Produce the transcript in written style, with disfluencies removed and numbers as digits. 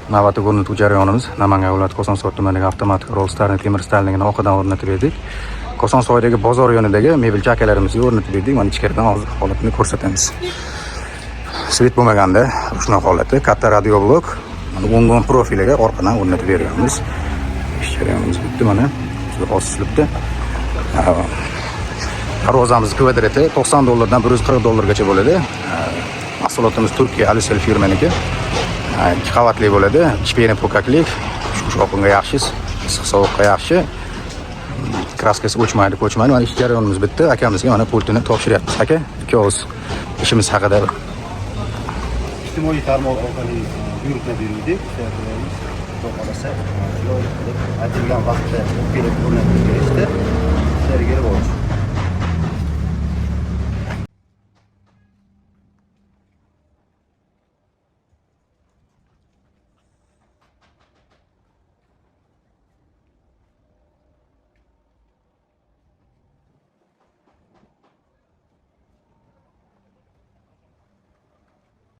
Navbatdagi o'rnatuv jarayonimiz Namangan viloyati Kosonsoy tumanidagi avtomatik Rolls-Royce temir stalingini orqadan o'rnatib berdik. Kosonsoydagi bozor yonidagi mebel chakalarimizga o'rnatib berdik. Mana ichkaridan hozir holatini ko'rsatamiz. Svet bo'lmaganda shunaqa holati, katta radioblok, mana o'ngon profiliga orqadan o'rnatib berganmiz. Ish jarayonimiz bitti mana. Juda osilibdi. Darvozamiz kvadrati $90 dan $140 bo'ladi. Mahsulotimiz Turkiya Alisel firmaniki. 2 qavatli bo'ladi. Ichpeni pokaklik, shovqinga yaxshi, issiq sovuqqa yaxshi. Kraskasi o'chmaydi, ko'chmaydi. Mana ish jarayonimiz bitti. Akamizga mana pultini topshiryapmiz. Aka, ikkovimiz ishimiz haqida ijtimoiy tarmoq orqali buyruqlar berdik. Xudo xolasa, aytilgan vaqtda kelib o'rnatib berishdi. Sizlarga bo'lsin.